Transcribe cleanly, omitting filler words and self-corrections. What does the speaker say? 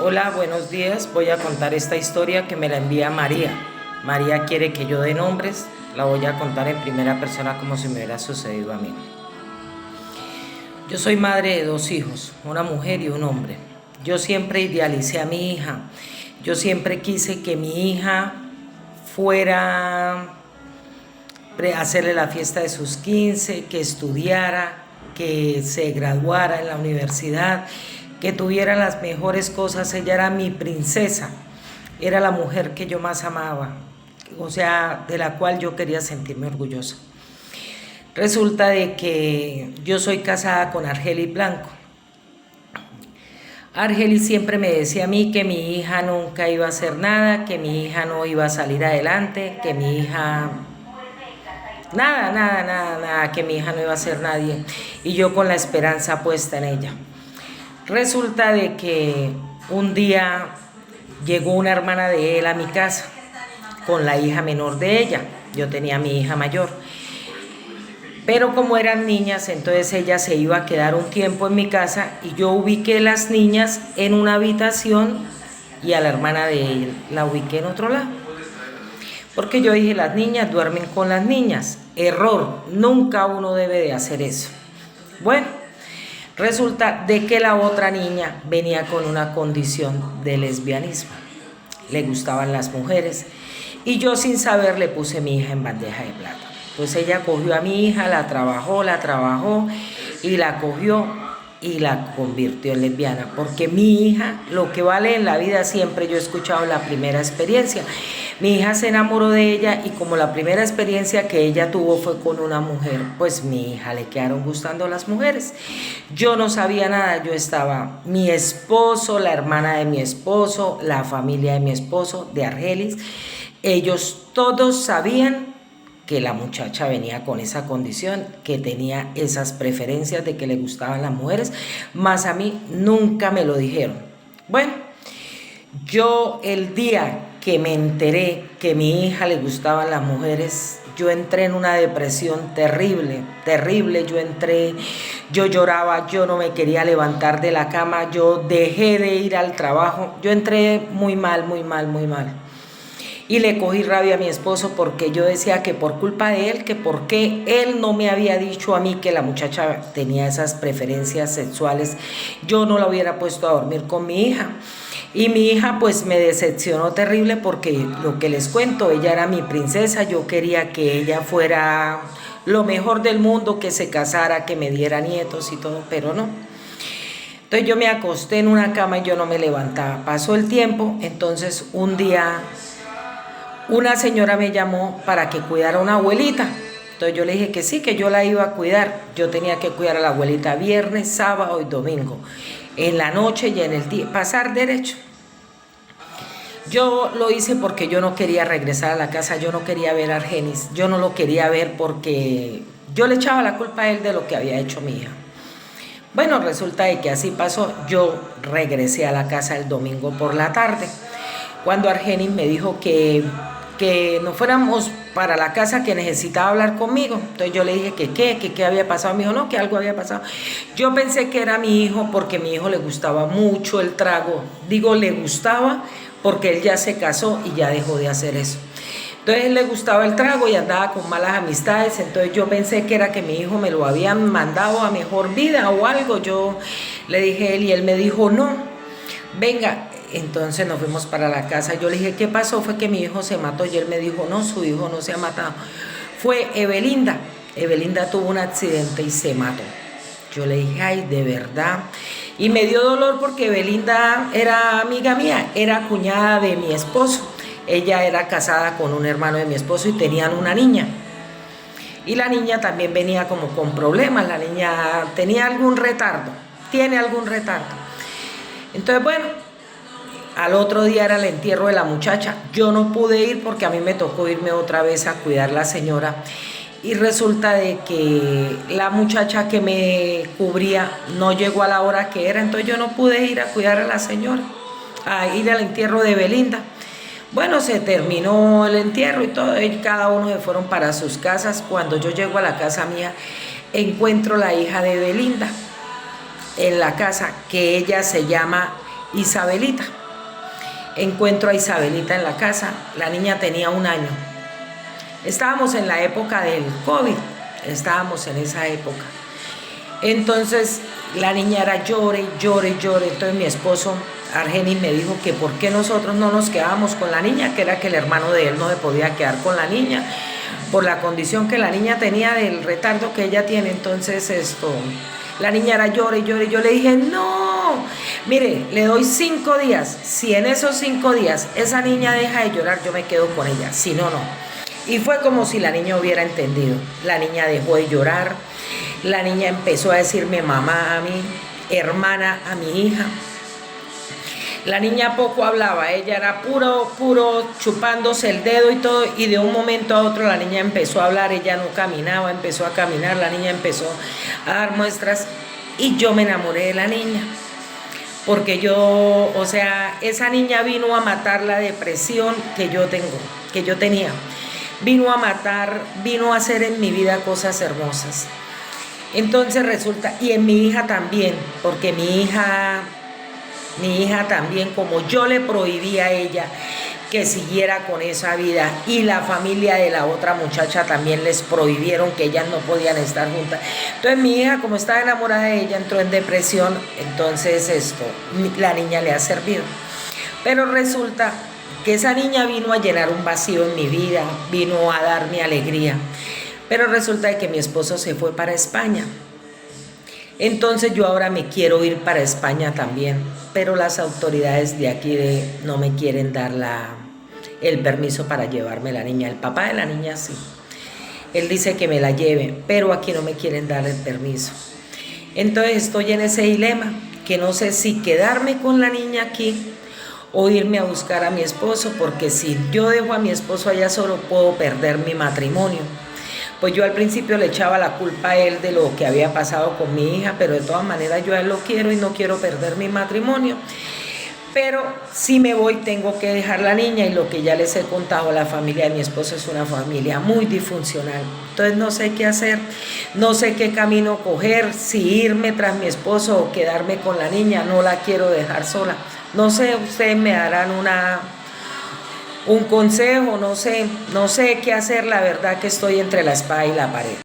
Hola, buenos días. Voy a contar esta historia que me la envía María. María quiere que yo dé nombres. La voy a contar en primera persona como si me hubiera sucedido a mí. Yo soy madre de 2 hijos, una mujer y un hombre. Yo siempre idealicé a mi hija. Yo siempre quise que mi hija fuera a hacerle la fiesta de sus 15, que estudiara, que se graduara en la universidad, que tuviera las mejores cosas. Ella era mi princesa, era la mujer que yo más amaba, o sea, de la cual yo quería sentirme orgullosa. Resulta de que yo soy casada con Argelis Blanco. Argelis siempre me decía a mí que mi hija nunca iba a hacer nada, que mi hija no iba a salir adelante, que mi hija nada, que mi hija no iba a ser nadie, y yo con la esperanza puesta en ella. Resulta de que un día llegó una hermana de él a mi casa con la hija menor de ella. Yo tenía a mi hija mayor, pero como eran niñas, entonces ella se iba a quedar un tiempo en mi casa y yo ubiqué las niñas en una habitación y a la hermana de él la ubiqué en otro lado. Porque yo dije, las niñas duermen con las niñas. Error, nunca uno debe de hacer eso. Bueno, resulta de que la otra niña venía con una condición de lesbianismo. Le gustaban las mujeres y yo sin saber le puse a mi hija en bandeja de plata. Pues ella cogió a mi hija, la trabajó y la cogió y la convirtió en lesbiana. Porque mi hija, lo que vale en la vida siempre, yo he escuchado la primera experiencia. Mi hija se enamoró de ella y como la primera experiencia que ella tuvo fue con una mujer, pues mi hija le quedaron gustando las mujeres. Yo no sabía nada, yo estaba, mi esposo, la hermana de mi esposo, la familia de mi esposo, de Argelis, ellos todos sabían que la muchacha venía con esa condición, que tenía esas preferencias de que le gustaban las mujeres, más a mí nunca me lo dijeron. Bueno, yo el día que me enteré que a mi hija le gustaban las mujeres, yo entré en una depresión terrible, yo lloraba, yo no me quería levantar de la cama, yo dejé de ir al trabajo, yo entré muy mal. Y le cogí rabia a mi esposo porque yo decía que por culpa de él, que por qué él no me había dicho a mí que la muchacha tenía esas preferencias sexuales, yo no la hubiera puesto a dormir con mi hija. Y mi hija pues me decepcionó terrible porque lo que les cuento, ella era mi princesa, yo quería que ella fuera lo mejor del mundo, que se casara, que me diera nietos y todo, pero no. Entonces yo me acosté en una cama y yo no me levantaba. Pasó el tiempo, entonces un día una señora me llamó para que cuidara a una abuelita. Entonces yo le dije que sí, que yo la iba a cuidar. Yo tenía que cuidar a la abuelita viernes, sábado y domingo. En la noche y en el día, pasar derecho. Yo lo hice porque yo no quería regresar a la casa, yo no quería ver a Argenis, yo no lo quería ver porque yo le echaba la culpa a él de lo que había hecho mi hija. Bueno, resulta de que así pasó. Yo regresé a la casa el domingo por la tarde, cuando Argenis me dijo que nos fuéramos para la casa, que necesitaba hablar conmigo. Entonces yo le dije que qué había pasado. Me dijo, no, que algo había pasado. Yo pensé que era mi hijo porque a mi hijo le gustaba mucho el trago. Digo, le gustaba porque él ya se casó y ya dejó de hacer eso. Entonces él le gustaba el trago y andaba con malas amistades. Entonces yo pensé que era que mi hijo me lo habían mandado a mejor vida o algo. Yo le dije a él y él me dijo, no, venga. Entonces nos fuimos para la casa. Yo le dije, ¿qué pasó? Fue que mi hijo se mató. Y él me dijo, no, su hijo no se ha matado. Fue Evelinda. Evelinda tuvo un accidente y se mató. Yo le dije, ay, de verdad. Y me dio dolor porque Evelinda era amiga mía, era cuñada de mi esposo. Ella era casada con un hermano de mi esposo y tenían una niña. Y la niña también venía como con problemas. La niña tenía algún retardo, tiene algún retardo. Entonces, bueno, al otro día era el entierro de la muchacha. Yo no pude ir porque a mí me tocó irme otra vez a cuidar a la señora. Y resulta de que la muchacha que me cubría no llegó a la hora que era. Entonces yo no pude ir a cuidar a la señora, a ir al entierro de Belinda. Bueno, se terminó el entierro y todo. Y cada uno se fueron para sus casas. Cuando yo llego a la casa mía, encuentro la hija de Belinda en la casa, que ella se llama Isabelita. Encuentro a Isabelita en la casa, la niña tenía 1 año. Estábamos en la época del COVID, estábamos en esa época. Entonces la niña era llore, llore, llore. Entonces mi esposo Argenis me dijo que por qué nosotros no nos quedábamos con la niña, que era que el hermano de él no se podía quedar con la niña por la condición que la niña tenía del retardo que ella tiene. Entonces la niña era llore, llore. Yo le dije, no, mire, le doy 5 días. Si en esos 5 días esa niña deja de llorar, yo me quedo con ella. Si no, no. Y fue como si la niña hubiera entendido. La niña dejó de llorar. La niña empezó a decirme mamá a mí, hermana a mi hija. La niña poco hablaba, ella era puro chupándose el dedo y todo, y de un momento a otro la niña empezó a hablar, ella no caminaba, empezó a caminar, la niña empezó a dar muestras, y yo me enamoré de la niña, porque o sea, esa niña vino a matar la depresión que yo tenía, vino a matar, vino a hacer en mi vida cosas hermosas. Entonces resulta, y en mi hija también, porque mi hija también, como yo le prohibí a ella que siguiera con esa vida, y la familia de la otra muchacha también les prohibieron que ellas no podían estar juntas. Entonces mi hija, como estaba enamorada de ella, entró en depresión. Entonces la niña le ha servido. Pero resulta que esa niña vino a llenar un vacío en mi vida, vino a darme alegría. Pero resulta que mi esposo se fue para España. Entonces yo ahora me quiero ir para España también, pero las autoridades de aquí no me quieren dar el permiso para llevarme la niña. El papá de la niña sí, él dice que me la lleve, pero aquí no me quieren dar el permiso. Entonces estoy en ese dilema, que no sé si quedarme con la niña aquí o irme a buscar a mi esposo, porque si yo dejo a mi esposo allá solo puedo perder mi matrimonio. Pues yo al principio le echaba la culpa a él de lo que había pasado con mi hija, pero de todas maneras yo a él lo quiero y no quiero perder mi matrimonio. Pero si me voy tengo que dejar la niña, y lo que ya les he contado, la familia de mi esposo es una familia muy disfuncional. Entonces no sé qué hacer, no sé qué camino coger, si irme tras mi esposo o quedarme con la niña. No la quiero dejar sola. No sé, ustedes me darán un consejo, no sé qué hacer. La verdad que estoy entre la espada y la pared.